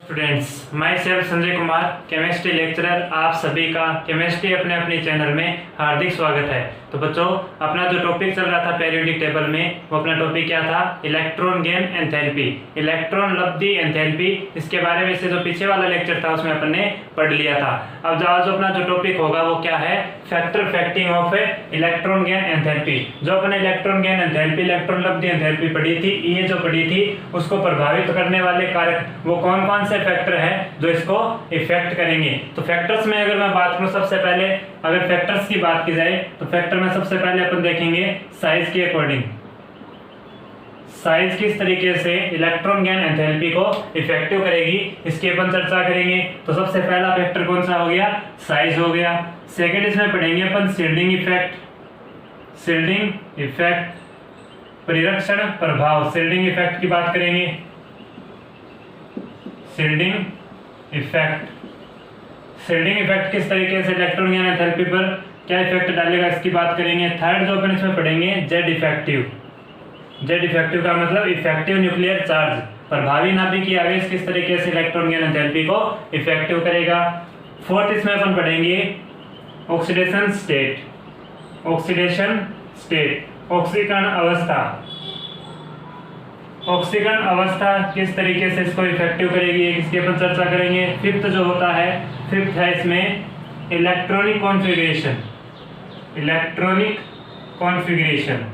Students, my self Sanjay Kumar, chemistry lecturer, आप सभी का केमिस्ट्री अपने अपने चैनल में हार्दिक स्वागत है। तो बच्चों, अपना जो टॉपिक चल रहा था पीरियोडिक टेबल में, वो अपना टॉपिक क्या था? इलेक्ट्रॉन गेन एंथैल्पी, इलेक्ट्रॉन लब्धि एंथैल्पी। इसके बारे में से जो पीछे वाला लेक्चर था उसमें अपन ने पढ़ लिया था। अब जो अपना जो टॉपिक होगा वो क्या है? Factor affecting of electron gain enthalpy. जो अपने इलेक्ट्रॉन गेन एंथैल्पी, इलेक्ट्रॉन लब्धि एंथैल्पी पढ़ी थी, ये जो पढ़ी थी, उसको प्रभावित करने वाले कारक वो कौन कौन से फैक्टर है जो इसको इफेक्ट करेंगे। तो फैक्टर्स में अगर मैं बात करूं, सबसे पहले अगर फैक्टर्स की बात की जाए तो फैक्टर में सबसे पहले अपन देखेंगे साइज के अकॉर्डिंग, साइज किस तरीके से इलेक्ट्रॉन गेन एंथैल्पी को इफेक्टिव करेगी, इसकी अपन चर्चा करेंगे। तो सबसे पहला फैक्टर कौन सा हो गया? साइज हो गया। सेकंड इसमें पढ़ेंगे अपन शील्डिंग इफेक्ट, शील्डिंग इफेक्ट, परिरक्षण प्रभाव, शील्डिंग इफेक्ट की बात करेंगे, शील्डिंग इफेक्ट। शील्डिंग इफेक्ट किस तरीके से इलेक्ट्रॉन गेन एंथैल्पी पर क्या इफेक्ट डालेगा, इसकी बात करेंगे। थर्ड जो अपन इसमें पढ़ेंगे जेड इफेक्टिव, जेड इफेक्टिव का मतलब इफेक्टिव न्यूक्लियर चार्ज, प्रभावी नाभिकीय आवेश किस तरीके से इलेक्ट्रॉन गेन एंथैल्पी को इफेक्टिव करेगा। फोर्थ इसमें अपन पढ़ेंगे ऑक्सीडेशन स्टेट, ऑक्सीडेशन स्टेट, ऑक्सीकरण अवस्था, ऑक्सीकरण अवस्था किस तरीके से इसको इफेक्टिव करेगी, इसकी अपन चर्चा करेंगे। फिफ्थ जो होता है, फिफ्थ है इसमें electronic configuration, electronic configuration,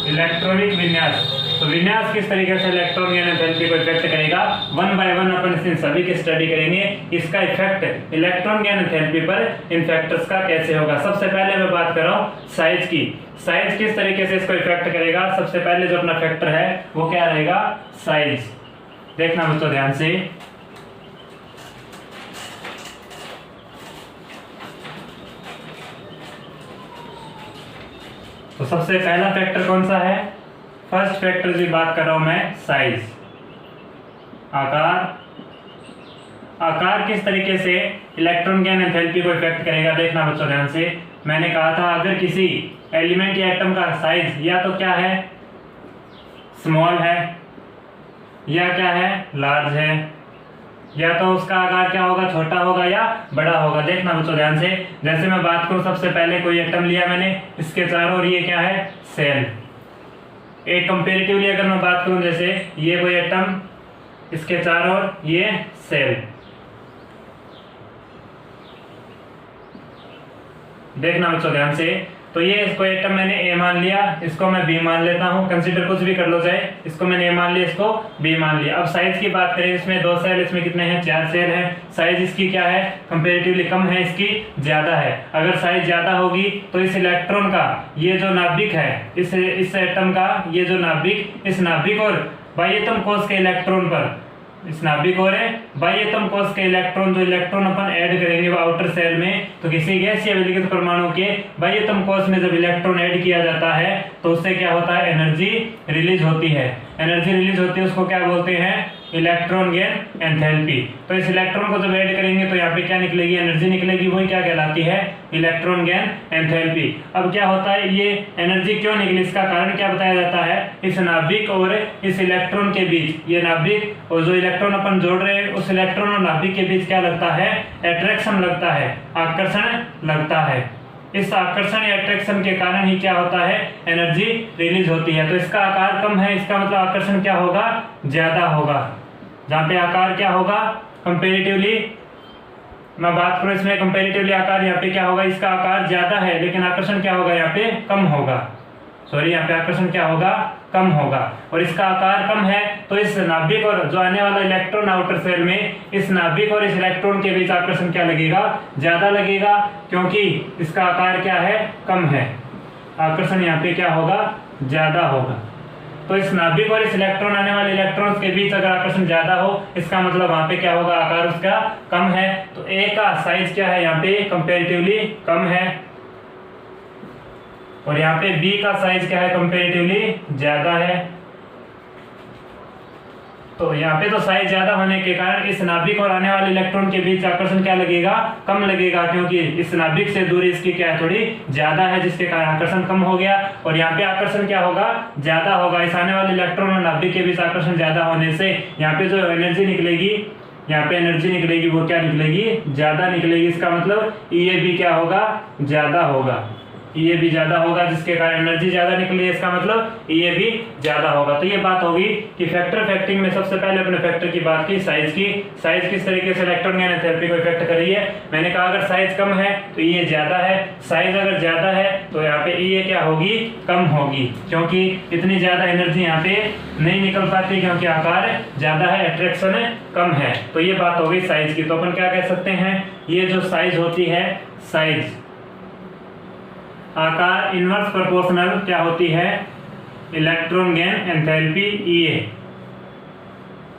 electronic विन्यास। तो विन्यास किस तरीके से इलेक्ट्रॉन गेन एंथैल्पी को इफेक्ट करेगा, वन बाय वन अपन इन सभी की स्टडी करेंगे। इसका इफेक्ट इलेक्ट्रॉन गेन एंथैल्पी पर इन फैक्टर्स का कैसे होगा। सबसे पहले मैं बात कर रहा हूं साइज की, साइज किस तरीके से इसको इफेक्ट करेगा। सबसे पहले जो अपना फैक्टर है वो क्या रहेगा? साइज। देखना बच्चों ध्यान से, तो सबसे पहला फैक्टर कौन सा है? फर्स्ट फैक्टर की बात कर रहा हूं मैं, साइज, आकार। आकार किस तरीके से इलेक्ट्रॉन गेन एंथैल्पी को इफेक्ट करेगा, देखना बच्चों ध्यान से। मैंने कहा था अगर किसी एलिमेंट या एटम का साइज या तो क्या है, स्मॉल है, या क्या है, लार्ज है, या तो उसका आकार क्या होगा, छोटा होगा या बड़ा होगा। देखना बच्चों ध्यान से, जैसे मैं बात करूं, सबसे पहले कोई एटम लिया मैंने, इसके चारों ओर ये क्या है, सेल। एक कंपैरेटिवली अगर मैं बात करूं, जैसे ये कोई एटम, इसके चारों ओर ये सेल। देखना बच्चों ध्यान से, तो ये इसको एटम मैंने ए मान लिया, इसको मैं बी मान लेता हूं, कंसीडर कुछ भी कर लो चाहे, इसको मैंने ए मान लिया, इसको बी मान लिया। अब साइज की बात करें, इसमें दो सेल, इसमें कितने हैं, 4 सेल हैं। साइज इसकी क्या है, कंपैरेटिवली कम है, इसकी ज्यादा है। अगर साइज ज्यादा होगी तो इस इलेक्ट्रॉन का ये जो नाभिक है, इस एटम का ये जो नाभिक, इस नाभिक और बाह्यतम कोश के इलेक्ट्रॉन पर, इस नाभिक और बाह्यतम कोश के इलेक्ट्रॉन, जो इलेक्ट्रॉन अपन ऐड करेंगे वो आउटर सेल में, तो किसी गैस या विलगित परमाणु के बाह्यतम कोश में जब इलेक्ट्रॉन ऐड किया जाता है तो उससे क्या होता है, एनर्जी रिलीज होती है। एनर्जी रिलीज होती है, उसको क्या बोलते हैं, इलेक्ट्रॉन गेन एंथैल्पी। तो इस इलेक्ट्रॉन को जब ऐड करेंगे तो यहाँ पे क्या निकलेगी, एनर्जी निकलेगी, वही क्या कहलाती है, इलेक्ट्रॉन गेन एंथैल्पी। अब क्या होता है, ये एनर्जी क्यों निकली, इसका कारण क्या बताया जाता है, इस नाभिक और इस इलेक्ट्रॉन के बीच, ये नाभिक और जो इलेक्ट्रॉन अपन जोड़ रहे हैं उस इलेक्ट्रॉन और नाभिक के बीच क्या लगता है, अट्रैक्शन लगता है, आकर्षण लगता है। इस आकर्षण या अट्रैक्शन के कारण ही क्या होता है, एनर्जी रिलीज होती है। तो इसका आकार कम है, इसका मतलब आकर्षण क्या होगा, ज्यादा होगा। जहाँ पे आकार क्या होगा, कंपैरेटिवली मैं बात करूं, इसमें कंपैरेटिवली आकार यहाँ पे क्या होगा, इसका आकार ज्यादा है, लेकिन आकर्षण क्या होगा, यहाँ पे कम होगा। सॉरी, यहाँ पे आकर्षण क्या होगा, कम होगा। और इसका आकार कम है तो इस नाभिक और जो आने वाला इलेक्ट्रॉन आउटर सेल में, इस नाभिक और इस इलेक्ट्रॉन के बीच आकर्षण क्या लगेगा, ज्यादा लगेगा, क्योंकि इसका आकार क्या है, कम है। आकर्षण यहाँ पे क्या होगा, ज्यादा होगा। तो इस नाभिक और इस इलेक्ट्रॉन, आने वाले इलेक्ट्रॉन्स के बीच अगर आकर्षण ज्यादा हो, इसका मतलब वहां पे क्या होगा, आकार उसका कम है। तो ए का साइज क्या है, यहाँ पे कंपैरेटिवली कम है, और यहाँ पे बी का साइज क्या है, कंपैरेटिवली ज्यादा है। तो यहाँ पे तो साइज ज्यादा होने के कारण इस नाभिक और आने वाले इलेक्ट्रॉन के बीच आकर्षण क्या लगेगा, कम लगेगा, क्योंकि इस नाभिक से दूरी इसकी क्या है, थोड़ी ज्यादा है, जिसके कारण आकर्षण कम हो गया। और यहाँ पे आकर्षण क्या होगा, ज्यादा होगा। इस आने वाले इलेक्ट्रॉन और नाभिक के बीच आकर्षण ज्यादा होने से यहाँ पे जो एनर्जी निकलेगी, यहाँ पे एनर्जी निकलेगी वो क्या निकलेगी, ज्यादा निकलेगी। इसका मतलब ये भी क्या होगा, ज्यादा होगा, ये भी ज्यादा होगा, जिसके कारण एनर्जी ज्यादा निकली है, इसका मतलब ये भी ज्यादा होगा। तो ये बात होगी कि फैक्टर फैक्टिंग में सबसे पहले अपने फैक्टर की बात की, साइज की। साइज किस तरीके से इलेक्ट्रॉन गैन एंथैल्पी को इफेक्ट कर रही है। मैंने कहा अगर साइज कम है तो ये ज्यादा है, साइज अगर ज्यादा है तो यहाँ पे ये क्या होगी, कम होगी, क्योंकि इतनी ज्यादा एनर्जी यहाँ पे नहीं निकल पाती, क्योंकि आकार ज्यादा है, अट्रैक्शन कम है। तो ये बात हो गई साइज की। तो अपन क्या कह सकते हैं, ये जो साइज होती है, साइज आकार इनवर्स प्रोपोर्शनल क्या होती है, इलेक्ट्रॉन गैन एंथैल्पी ये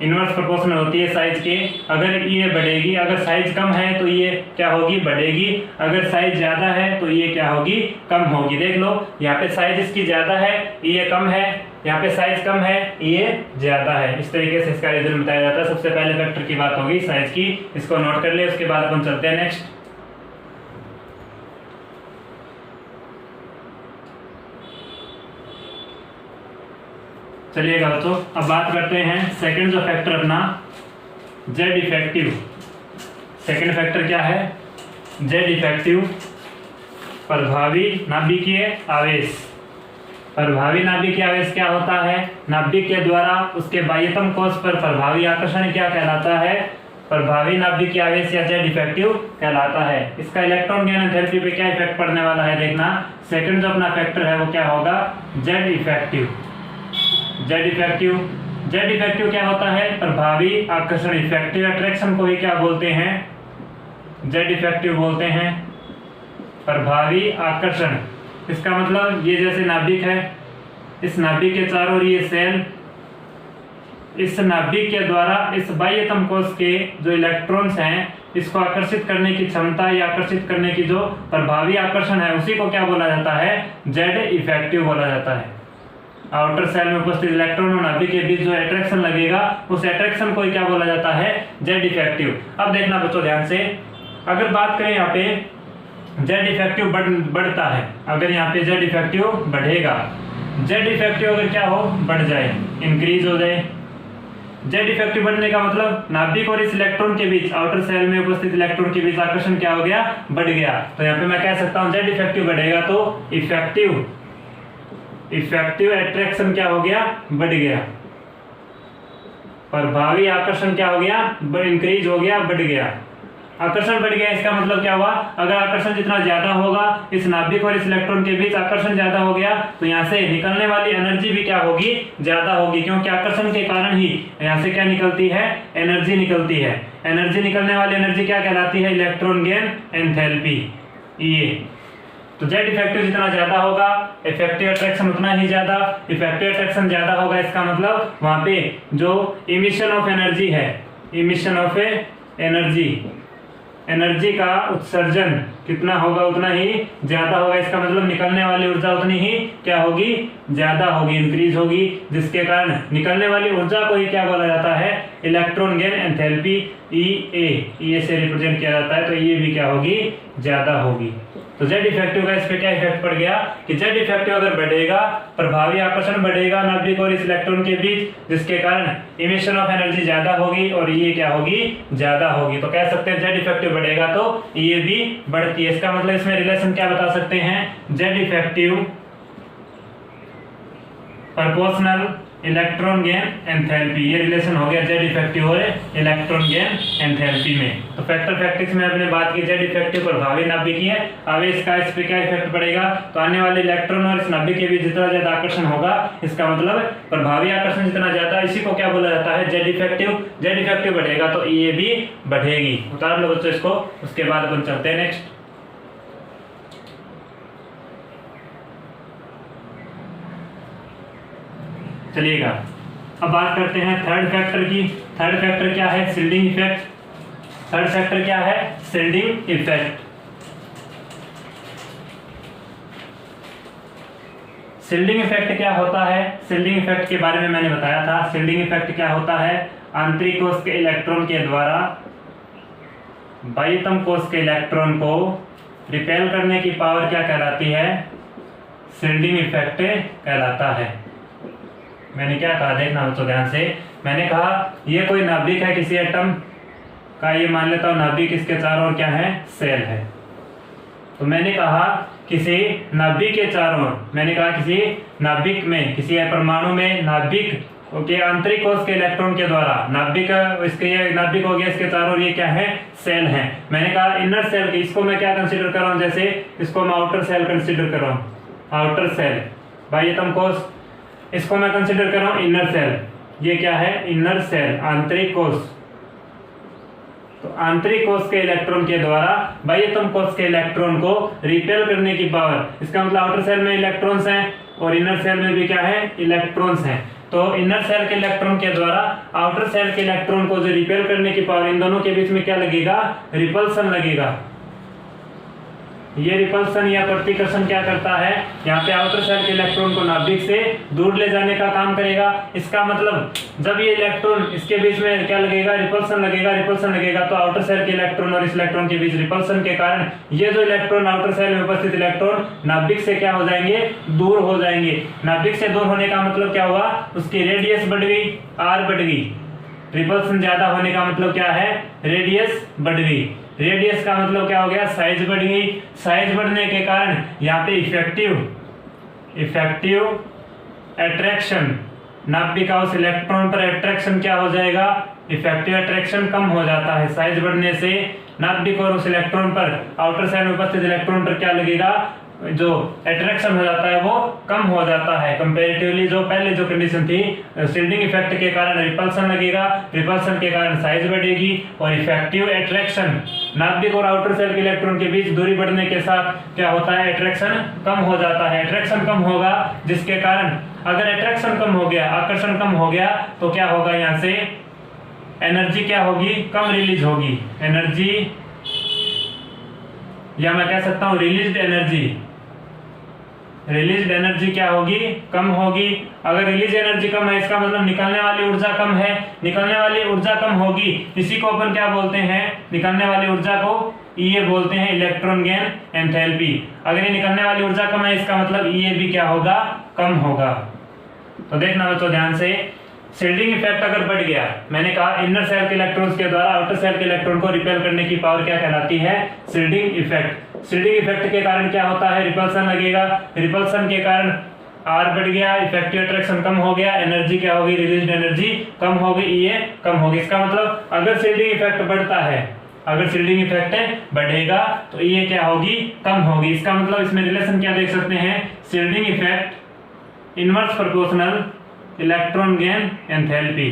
इनवर्स प्रोपोर्शनल होती है साइज के। अगर ये बढ़ेगी, अगर साइज कम है तो ये क्या होगी, बढ़ेगी, अगर साइज ज्यादा है तो ये क्या होगी, कम होगी। देख लो यहाँ पे साइज इसकी ज्यादा है, ये कम है, यहाँ पे साइज कम है, ये ज्यादा है। इस तरीके से इसका रीजन बताया जाता है। सबसे पहले फैक्टर की बात होगी साइज की, इसको नोट कर ले, उसके बाद अपन चलते हैं नेक्स्ट। चलिएगा बच्चों, अब बात करते हैं सेकंड जो फैक्टर अपना, जेड इफेक्टिव। सेकंड फैक्टर क्या है, जेड इफेक्टिव, प्रभावी नाभिकीय आवेश। प्रभावी नाभिकीय आवेश क्या होता है, नाभिक के द्वारा उसके बाह्यतम कोश पर प्रभावी आकर्षण क्या कहलाता है, प्रभावी नाभिकीय आवेश या जेड इफेक्टिव कहलाता है। इसका इलेक्ट्रॉन गैन एंथैल्पी पे क्या इफेक्ट पड़ने वाला है, देखना। सेकंड जो अपना फैक्टर है वो क्या होगा, Z effective. Z effective, Z effective क्या होता है, प्रभावी आकर्षण। इफेक्टिव अट्रैक्शन को ही क्या बोलते हैं, जेड इफेक्टिव बोलते हैं, प्रभावी आकर्षण। इसका मतलब ये जैसे नाभिक है, इस नाभिक के चारों ओर ये सेल, इस नाभिक के द्वारा इस बाह्यतम कोश के जो इलेक्ट्रॉन्स हैं इसको आकर्षित करने की क्षमता या आकर्षित करने की जो प्रभावी आकर्षण है उसी को क्या बोला जाता है, जेड इफेक्टिव बोला जाता है। आउटर सेल में उपस्थित इलेक्ट्रॉन और नाभिक के बीच जो अट्रैक्शन लगेगा उस अट्रैक्शन को क्या बोला जाता है, जेड इफेक्टिव। अब देखना बच्चों ध्यान से, अगर बात करें यहाँ पे जेड इफेक्टिव बढ़ता है, अगर यहाँ पे जेड इफेक्टिव बढ़ेगा, जेड इफेक्टिव अगर क्या हो, बढ़ जाए, इंक्रीज हो जाए। जेड इफेक्टिव बढ़ने का मतलब नाभिक और इस इलेक्ट्रॉन के बीच, आउटर सेल में उपस्थित इलेक्ट्रॉन के बीच आकर्षण क्या हो गया, बढ़ गया। तो यहाँ पे मैं कह सकता हूँ जेड इफेक्टिव बढ़ेगा तो इफेक्टिव अट्रैक्शन क्या हो गया, बढ़ गया। प्रभावी आकर्षण क्या हो गया, इंक्रीज हो गया, बढ़ गया। आकर्षण बढ़ गया, इसका मतलब क्या हुआ, अगर आकर्षण जितना ज्यादा होगा, इस नाभिक और इस इलेक्ट्रॉन के बीच आकर्षण ज्यादा हो गया, तो यहाँ से निकलने वाली एनर्जी भी क्या होगी, ज्यादा होगी, क्योंकि आकर्षण के कारण ही यहाँ से क्या निकलती है, एनर्जी निकलती है। एनर्जी निकलने वाली एनर्जी क्या कहलाती है, इलेक्ट्रॉन गेन एंथैल्पी। ये तो जेड इफेक्टिव जितना ज्यादा होगा, इफेक्टिव अट्रैक्शन उतना ही ज्यादा। इफेक्टिव अट्रैक्शन ज्यादा होगा, इसका मतलब वहां पे जो इमिशन ऑफ एनर्जी है, इमिशन ऑफ एनर्जी का उत्सर्जन कितना होगा उतना ही ज्यादा होगा। इसका मतलब निकलने वाली ऊर्जा उतनी ही क्या होगी, ज्यादा होगी, इंक्रीज होगी, जिसके कारण निकलने वाली ऊर्जा को ही क्या बोला जाता है, इलेक्ट्रॉन गेन एंथैल्पी, ई से रिप्रेजेंट किया जाता है। तो ये भी क्या होगी, ज्यादा होगी। तो जेड इफेक्टिव का इस पे क्या इफेक्ट पड़ गया कि जेड इफेक्टिव अगर बढ़ेगा, प्रभावी आकर्षण बढ़ेगा नाभिक और इस इलेक्ट्रॉन के बीच, जिसके कारण इमिशन ऑफ एनर्जी ज्यादा होगी और ये क्या होगी, ज्यादा होगी। तो कह सकते हैं जेड इफेक्टिव बढ़ेगा तो ये भी बढ़ती है। इसका मतलब इसमें रिलेशन क्या बता सकते हैं, Z effective proportional electron gain enthalpy. ये रिलेशन हो गया जेड इफेक्टिव और इलेक्ट्रॉन गेन एंथैल्पी में। तो फैक्टर फैक्टिक्स में अपने बात की, जेड इफेक्टिव प्रभावी नाभिकीय आवेश का इस पे क्या इफेक्ट पड़ेगा, तो आने वाले इलेक्ट्रॉन और इस नाभिक के बीच जितना ज्यादा आकर्षण होगा, इसका मतलब प्रभावी आकर्षण जितना ज्यादा, इसी को क्या बोला जाता है, जेड इफेक्टिव। जेड इफेक्टिव बढ़ेगा तो ये भी बढ़ेगी। उतार लो बच्चों इसको, उसके बाद अपन चलते हैं नेक्स्ट। चलिएगा, अब बात करते हैं थर्ड फैक्टर की। थर्ड फैक्टर क्या है, शिल्डिंग इफेक्ट। थर्ड फैक्टर क्या है, शिल्डिंग इफेक्ट। शिल्डिंग इफेक्ट क्या होता है? शिल्डिंग इफेक्ट के बारे में मैंने बताया था। शिल्डिंग इफेक्ट क्या होता है? आंतरिक कोश के इलेक्ट्रॉन के द्वारा बाह्यतम कोश के इलेक्ट्रॉन को रिपेल करने की पावर क्या कहलाती है? शिल्डिंग इफेक्ट कहलाता है। मैंने क्या कहा, देखना बच्चों ध्यान से। मैंने कहा ये कोई नाभिक है किसी एटम का, ये मान लेता हूं नाभिक, इसके चारों ओर क्या है? सेल है। तो मैंने कहा किसी नाभिक के चारों ओर, मैंने कहा किसी नाभिक में, किसी परमाणु में नाभिक के आंतरिक कोश के इलेक्ट्रॉन के द्वारा नाभिक, इसके ये नाभिक हो गया, इसके चारों ओर ये क्या है? सेल है। मैंने कहा इनर सेल की, इसको मैं क्या कंसीडर कर रहा हूं? जैसे इसको मैं आउटर सेल कंसीडर कर रहा हूं, आउटर सेल बाह्यतम कोश, इसको मैं कंसीडर कर रहा हूं इनर सेल। ये क्या है? इनर सेल, आंतरिक कोश। तो आंतरिक कोश के इलेक्ट्रॉन के द्वारा बाह्यतम कोश के इलेक्ट्रॉन को रिपेल करने की पावर, इसका मतलब आउटर सेल में इलेक्ट्रॉन्स हैं और इनर सेल में भी क्या है? इलेक्ट्रॉन्स हैं। तो इनर सेल के इलेक्ट्रॉन के द्वारा आउटर सेल के इलेक्ट्रॉन को जो रिपेल करने की पावर, इन दोनों के बीच में क्या लगेगा? रिपल्सन लगेगा। ये रिपल्सन या प्रतिकर्षण क्या करता है? यहाँ पे आउटर सेल के इलेक्ट्रॉन को नाभिक से दूर ले जाने का काम करेगा। इसका मतलब जब ये इलेक्ट्रॉन, इसके बीच में क्या लगेगा? रिपल्सन लगेगा। रिपल्सन लगेगा तो आउटर सेल के इलेक्ट्रॉन और इस इलेक्ट्रॉन के बीच रिपल्सन के कारण ये जो इलेक्ट्रॉन, आउटर सेल में उपस्थित इलेक्ट्रॉन नाभिक से क्या हो जाएंगे? दूर हो जाएंगे। नाभिक से दूर होने का मतलब क्या हुआ? उसकी रेडियस बढ़ गई, आर बढ़ गई। रिपल्सन ज्यादा होने का मतलब क्या है? रेडियस बढ़ गई। रेडियस का मतलब क्या हो गया? साइज बढ़ गई। साइज बढ़ने के कारण यहाँ पे इफेक्टिव अट्रैक्शन, नाभिक का उस इलेक्ट्रॉन पर अट्रैक्शन क्या हो जाएगा? इफेक्टिव अट्रैक्शन कम हो जाता है। साइज बढ़ने से नाभिक और उस इलेक्ट्रॉन पर, आउटर सेल में उपस्थित इलेक्ट्रॉन पर क्या लगेगा? जो अट्रैक्शन हो जाता है वो कम हो जाता है कंपैरेटिवली। जो पहले जो कंडीशन थी, शिल्डिंग इफेक्ट के कारण रिपल्सन लगेगा, रिपल्सन के कारण साइज बढ़ेगी, और इफेक्टिव अट्रैक्शन, नाभिक और आउटर सेल के इलेक्ट्रॉन के बीच दूरी बढ़ने के साथ क्या होता है? अट्रैक्शन कम हो जाता है। अट्रैक्शन कम होगा, जिसके कारण अगर अट्रैक्शन कम हो गया, आकर्षण कम हो गया, तो क्या होगा? यहाँ से एनर्जी क्या होगी? कम रिलीज होगी। एनर्जी, या मैं कह सकता हूं रिलीज्ड एनर्जी, रिलीज्ड एनर्जी क्या होगी? कम होगी। अगर रिलीज एनर्जी कम है, इसका मतलब निकलने वाली ऊर्जा कम है। निकलने वाली ऊर्जा कम होगी, इसी को अपन क्या बोलते हैं? निकलने वाली ऊर्जा को ये बोलते हैं इलेक्ट्रॉन गेन एंथैल्पी। अगर ये निकलने वाली ऊर्जा कम है, इसका मतलब ये भी क्या होगा? कम होगा। तो देखना बच्चों ध्यान से, शिल्डिंग इफेक्ट अगर बढ़ गया, मैंने कहा इनर सेल के इलेक्ट्रॉन्स के द्वारा आउटर सेल के इलेक्ट्रॉन को रिपेल करने की पावर क्या कहलाती है? Shielding effect. शिल्डिंग इफेक्ट के कारण क्या होता है? रिपल्सन लगेगा। रिपल्सन के कारण आर बढ़ गया, इफेक्टिव अट्रैक्शन कम हो गया, एनर्जी क्या होगी? रिलीज्ड एनर्जी कम होगी, ये कम होगी। इसका मतलब अगर शिल्डिंग इफेक्ट बढ़ता है, अगर शिल्डिंग इफेक्ट बढ़ेगा तो ये क्या होगी? कम होगी। इसका मतलब इसमें रिलेशन क्या देख सकते हैं? Shielding effect inverse proportional electron gain enthalpy,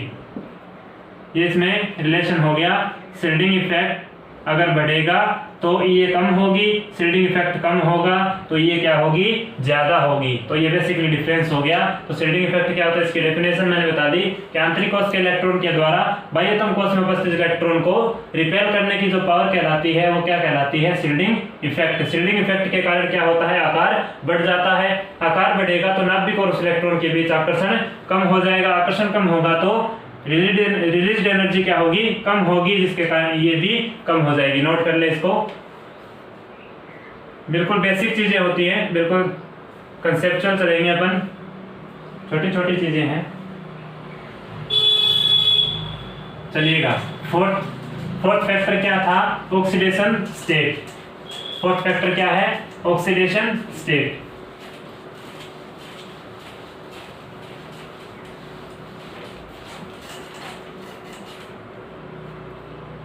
ये इसमें रिलेशन हो गया। शिल्डिंग इफेक्ट अगर बढ़ेगा तो ये कम होगी, शिल्डिंग इफेक्ट कम होगा तो ये क्या होगी? ज्यादा होगी। तो ये बेसिकली डिफरेंस हो गया। तो शिल्डिंग इफेक्ट क्या होता है, इसकी डेफिनेशन मैंने बता दी कि आंतरिक कोश के इलेक्ट्रॉन के द्वारा बाह्यतम कोश में उपस्थित इलेक्ट्रॉन को रिपेल करने की जो पावर कहलाती है वो क्या कहलाती है? Shielding effect. शिल्डिंग इफेक्ट के कारण क्या होता है? आकार बढ़ जाता है। आकार बढ़ेगा तो नाभिक और उस इलेक्ट्रॉन के बीच आकर्षण कम हो जाएगा। आकर्षण कम होगा तो रिलीज्ड एनर्जी क्या होगी? कम होगी, जिसके कारण ये भी कम हो जाएगी। नोट कर ले इसको। बिल्कुल बेसिक चीजें होती हैं, बिल्कुल कंसेप्चुअल चलेंगे अपन, छोटी छोटी चीजें हैं। चलिएगा, फोर्थ फैक्टर क्या था? Oxidation state. फोर्थ फैक्टर क्या है? Oxidation state.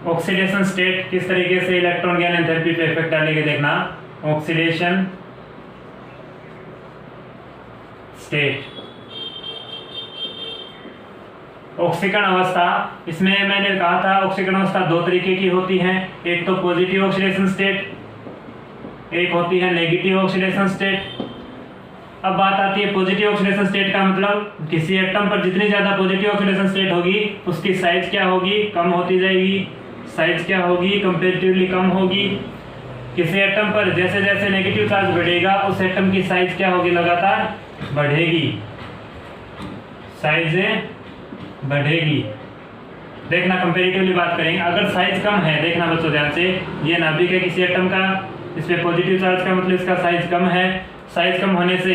ऑक्सीडेशन स्टेट किस तरीके से इलेक्ट्रॉन गेन एंथैल्पी पे इफेक्ट डालेगी, देखना। ऑक्सीडेशन स्टेट, ऑक्सीकरण अवस्था, इसमें मैंने कहा था ऑक्सीकरण अवस्था दो तरीके की होती है। एक तो पॉजिटिव ऑक्सीडेशन स्टेट, एक होती है नेगेटिव ऑक्सीडेशन स्टेट। अब बात आती है पॉजिटिव ऑक्सीडेशन स्टेट का मतलब किसी एटम पर जितनी ज्यादा पॉजिटिव ऑक्सीडेशन स्टेट होगी उसकी साइज क्या होगी? कम होती जाएगी। साइज क्या होगी? कंपैरेटिवली कम होगी। किसी एटम पर जैसे जैसे नेगेटिव चार्ज बढ़ेगा उस एटम की साइज क्या होगी? लगातार बढ़ेगी, साइज बढ़ेगी। देखना कंपैरेटिवली बात करेंगे, अगर साइज कम है, देखना बच्चों ध्यान से, ये नाभिक है किसी एटम का, इस पे पॉजिटिव चार्ज का मतलब इसका साइज कम है। साइज कम होने से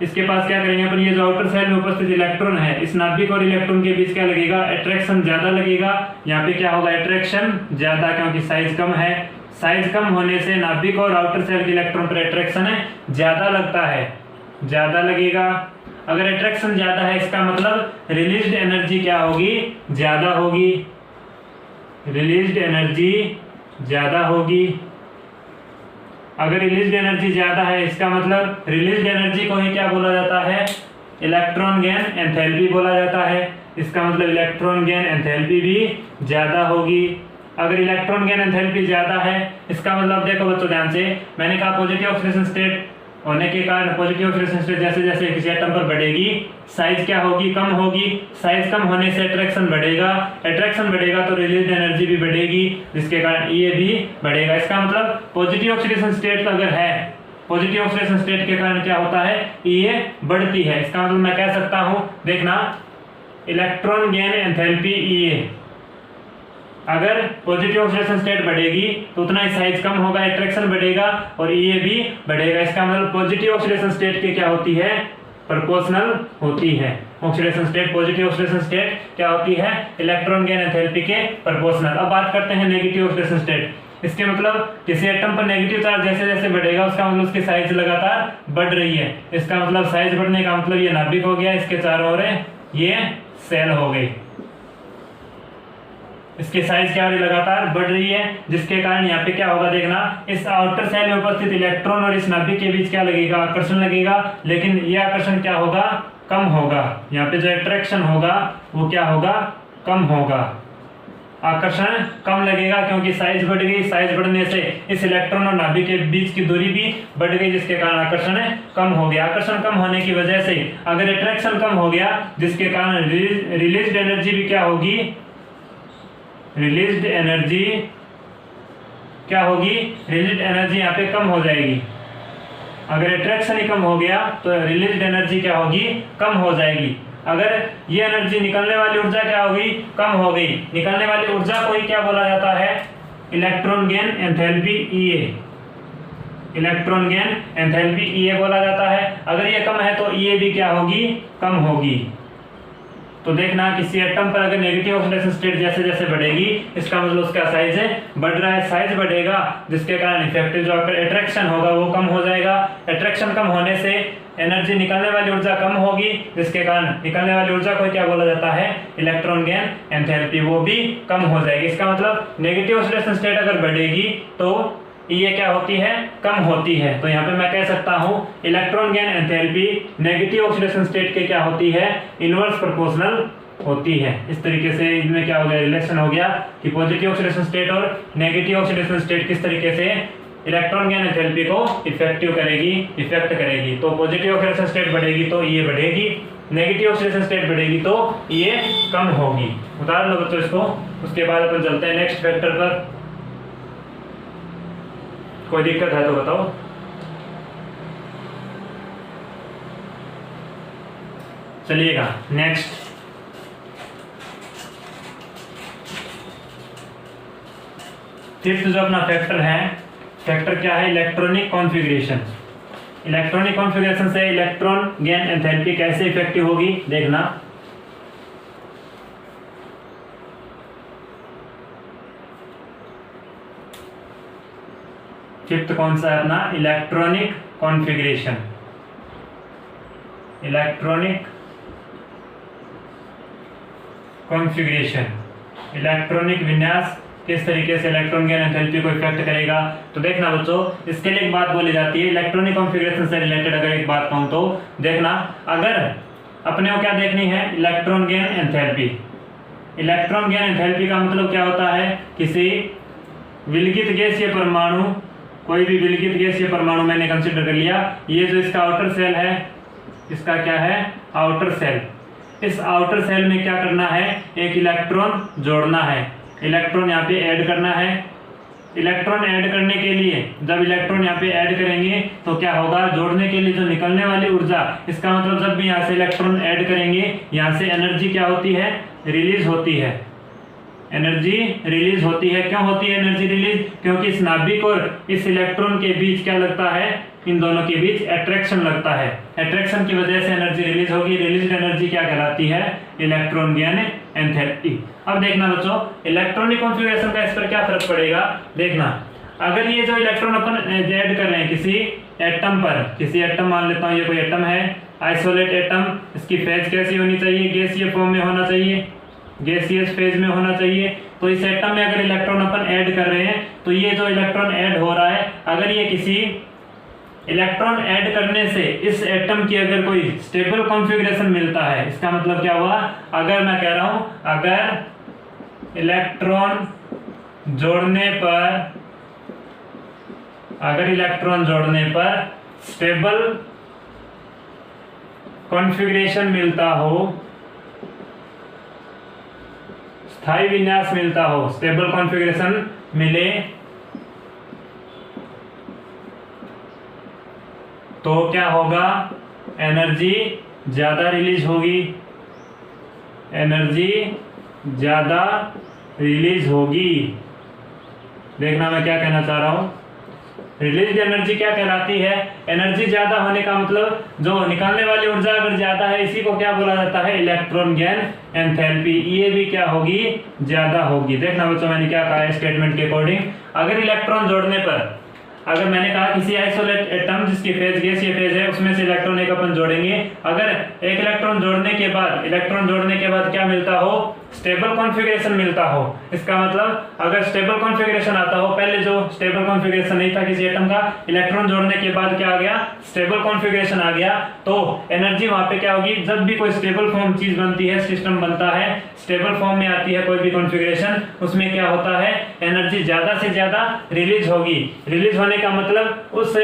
इसके पास क्या करेंगे अपन, ये जो आउटर सेल में उपस्थित इलेक्ट्रॉन है, इस नाभिक और इलेक्ट्रॉन के बीच क्या लगेगा, अट्रैक्शन ज्यादा लगेगा। यहाँ पे क्या होगा, अट्रैक्शन ज्यादा, क्योंकि साइज कम है। साइज कम होने से नाभिक और आउटर सेल के इलेक्ट्रॉन पर अट्रैक्शन ज्यादा लगता है, ज्यादा लगेगा। अगर अट्रैक्शन ज्यादा है, इसका मतलब रिलीज्ड एनर्जी क्या होगी, ज्यादा होगी, रिलीज्ड एनर्जी ज्यादा होगी। अगर रिलीज्ड एनर्जी ज्यादा है, इसका मतलब रिलीज्ड एनर्जी को ही क्या बोला जाता है, इलेक्ट्रॉन गेन एंथैल्पी बोला जाता है। इसका मतलब इलेक्ट्रॉन गेन एंथैल्पी भी ज्यादा होगी। अगर इलेक्ट्रॉन गेन एंथैल्पी ज्यादा है, इसका मतलब देखो बच्चों ध्यान से, मैंने कहा पॉजिटिव ऑक्सीडेशन स्टेट होने के कारण पॉजिटिव ऑक्सीडेशन स्टेट जैसे जैसे किसी एटम पर बढ़ेगी, साइज क्या होगी, कम होगी। साइज कम होने से अट्रैक्शन बढ़ेगा, अट्रैक्शन बढ़ेगा तो रिलीज्ड एनर्जी भी बढ़ेगी, जिसके कारण ये भी बढ़ेगा। इसका मतलब पॉजिटिव ऑक्सीडेशन स्टेट अगर है, पॉजिटिव ऑक्सीडेशन स्टेट के कारण क्या होता है, ये बढ़ती है। इसका मतलब मैं कह सकता हूं, देखना, इलेक्ट्रॉन गेन एंथैल्पी ये, अगर पॉजिटिव ऑक्सीडेशन स्टेट बढ़ेगी तो उतना ही साइज कम होगा, अट्रैक्शन बढ़ेगा और ये भी बढ़ेगा। इसका मतलब पॉजिटिव ऑक्सीडेशन स्टेट के क्या होती है, प्रोपोर्शनल होती है। Oxidation state, positive oxidation state क्या होती है, इलेक्ट्रॉन गेन एंथैल्पी के प्रोपोर्शनल। अब बात करते हैं नेगेटिव ऑक्सीडेशन स्टेट। इसके मतलब किसी एटम पर नेगेटिव चार्ज जैसे जैसे बढ़ेगा, उसका मतलब उसकी साइज लगातार बढ़ रही है। इसका मतलब साइज बढ़ने का मतलब ये नाभिक हो गया, इसके चारों ओर ये सेल हो गई, इसकी साइज क्या हो रही, लगातार बढ़ रही है, जिसके कारण यहाँ पे क्या होगा, देखना, इस आउटर सेल में उपस्थित इलेक्ट्रॉन और इस नाभिक के बीच क्या लगेगा, आकर्षण लगेगा। लेकिन यह आकर्षण क्या होगा, कम होगा। यहाँ पे जो अट्रैक्शन होगा वो क्या होगा, कम होगा, आकर्षण कम लगेगा, क्योंकि साइज बढ़ गई। साइज बढ़ने से इस इलेक्ट्रॉन और नाभिक के बीच की दूरी भी बढ़ गई, जिसके कारण आकर्षण कम हो गया। आकर्षण कम होने की वजह से अगर अट्रैक्शन कम हो गया, जिसके कारण रिलीज्ड एनर्जी भी क्या होगी, रिलीज्ड एनर्जी क्या होगी, रिलीज्ड एनर्जी यहाँ पे कम हो जाएगी। अगर अट्रैक्शन ही कम हो गया तो रिलीज्ड एनर्जी क्या होगी, कम हो जाएगी। अगर ये एनर्जी, निकलने वाली ऊर्जा क्या होगी, कम हो गई। निकलने वाली ऊर्जा को ही क्या बोला जाता है, इलेक्ट्रॉन गेन एंथैल्पी ईए, इलेक्ट्रॉन गेन एंथैल्पी ईए बोला जाता है। अगर ये कम है तो ईए भी क्या होगी, कम होगी। तो देखना, किसी एटम पर अगर नेगेटिव ऑक्सीडेशन स्टेट जैसे जैसे बढ़ेगी, इसका मतलब उसका साइज बढ़ रहा है, साइज बढ़ेगा, जिसके कारण इफेक्टिव जो अट्रैक्शन होगा वो कम हो जाएगा। अट्रैक्शन कम होने से एनर्जी, निकलने वाली ऊर्जा कम होगी, जिसके कारण निकलने वाली ऊर्जा को क्या बोला जाता है, इलेक्ट्रॉन गेन एंथैल्पी, वो भी कम हो जाएगी। इसका मतलब नेगेटिव ऑक्सीडेशन स्टेट अगर बढ़ेगी तो ये क्या होती है, कम होती है। तो यहाँ पे मैं कह सकता हूँ electron gain enthalpy negative oxidation state के क्या होती है, इनवर्स प्रोपोर्शनल होती है। इस तरीके से इनमें क्या हो गया, रिलेशन हो गया कि पॉजिटिव ऑक्सीडेशन स्टेट और नेगेटिव ऑक्सीडेशन स्टेट किस तरीके से इलेक्ट्रॉन गेन एंथैल्पी को इफेक्ट करेगी। तो पॉजिटिव ऑक्सीडेशन स्टेट बढ़ेगी तो ये बढ़ेगी, नेगेटिव ऑक्सीडेशन स्टेट बढ़ेगी तो ये कम होगी। उतार लो बच्चों इसको। उसके बाद अपन चलते हैं नेक्स्ट फैक्टर पर। कोई दिक्कत है तो बताओ। चलिएगा नेक्स्ट, फिफ्थ जो अपना फैक्टर है, फैक्टर क्या है, इलेक्ट्रॉनिक कॉन्फ़िगरेशन। इलेक्ट्रॉनिक कॉन्फ़िगरेशन से इलेक्ट्रॉन गेन एंथैल्पी कैसे इफेक्टिव होगी, देखना। फिफ्थ कौन सा है अपना, electronic configuration. Electronic configuration, electronic विन्यास किस तरीके से इलेक्ट्रॉन गेन एंथैल्पी को इफेक्ट करेगा। तो देखना बच्चों, इसके लिए एक बात बोली जाती है इलेक्ट्रॉनिक कॉन्फ़िगरेशन से रिलेटेड। अगर एक बात कहूं तो देखना, अगर अपने को क्या देखनी है, electron gain enthalpy. Electron gain enthalpy का मतलब क्या होता है, किसी विलगित गैसीय परमाणु, कोई भी विलगित गैसीय परमाणु मैंने कंसीडर कर लिया, ये जो इसका आउटर सेल है, इसका क्या है, आउटर सेल। इस आउटर सेल में क्या करना है, एक इलेक्ट्रॉन जोड़ना है, इलेक्ट्रॉन यहाँ पे ऐड करना है। इलेक्ट्रॉन ऐड करने के लिए, जब इलेक्ट्रॉन यहाँ पे ऐड करेंगे तो क्या होगा, जोड़ने के लिए जो निकलने वाली ऊर्जा, इसका मतलब जब भी यहाँ से इलेक्ट्रॉन ऐड करेंगे यहाँ से एनर्जी क्या होती है, रिलीज होती है, एनर्जी रिलीज होती है। क्यों होती है एनर्जी रिलीज, क्योंकि इस नाभिक और इस इलेक्ट्रॉन के बीच क्या लगता है, इन दोनों के बीच अट्रैक्शन लगता है, अट्रैक्शन की वजह से एनर्जी रिलीज होगी। रिलीज्ड एनर्जी क्या कहलाती है, इलेक्ट्रॉन गेन एंथैल्पी। अब देखना बच्चों इलेक्ट्रॉनिक कॉन्फ़िगरेशन का इस पर क्या फर्क पड़ेगा, देखना अगर ये जो इलेक्ट्रॉन अपन ऐड कर रहे हैं किसी एटम पर, किसी एटम मान लेता हूँ ये कोई एटम है, आइसोलेट एटम, इसकी फेज कैसी होनी चाहिए, गैसीय फॉर्म में होना चाहिए, गैसियस फेज में होना चाहिए। तो इस एटम में अगर इलेक्ट्रॉन अपन ऐड कर रहे हैं तो ये जो इलेक्ट्रॉन ऐड हो रहा है, अगर ये किसी इलेक्ट्रॉन ऐड करने से इस एटम की अगर कोई स्टेबल कॉन्फ़िगरेशन मिलता है, इसका मतलब क्या हुआ, अगर मैं कह रहा हूं अगर इलेक्ट्रॉन जोड़ने पर स्टेबल कॉन्फ़िगरेशन मिलता हो, स्थायी विन्यास मिलता हो, स्टेबल कॉन्फ़िगरेशन मिले तो क्या होगा, एनर्जी ज्यादा रिलीज होगी, एनर्जी ज्यादा रिलीज होगी। देखना मैं क्या कहना चाह रहा हूं, रिलीज एनर्जी क्या कहलाती है, एनर्जी ज्यादा होने का मतलब जो निकालने वाली ऊर्जा अगर ज्यादा है, इसी को क्या बोला जाता है, इलेक्ट्रॉन गेन एंथैल्पी, ये भी क्या होगी, ज्यादा होगी। देखना बच्चों मैंने क्या कहा है स्टेटमेंट के अकॉर्डिंग, अगर इलेक्ट्रॉन जोड़ने पर, अगर मैंने कहा किसी आइसोलेट एटम जिसकी फेज गैसीय फेज है उसमें से इलेक्ट्रॉन एक अपन जोड़ेंगे, अगर एक इलेक्ट्रॉन जोड़ने के बाद क्या मिलता हो, स्टेबल कॉन्फ़िगरेशन मिलता हो, इसका मतलब अगर स्टेबल कॉन्फ़िगरेशन आता हो, पहले जो स्टेबल कॉन्फ़िगरेशन नहीं था किसी एटम का, इलेक्ट्रॉन जोड़ने के बाद क्या आ गया, स्टेबल कॉन्फ़िगरेशन आ गया, तो एनर्जी वहां पे क्या होगी, जब भी कोई स्टेबल फॉर्म चीज बनती है, सिस्टम बनता है, स्टेबल फॉर्म में आती है कोई भी कॉन्फ़िगरेशन, उसमें क्या होता है, एनर्जी ज्यादा से ज्यादा रिलीज होगी। रिलीज होने का मतलब उस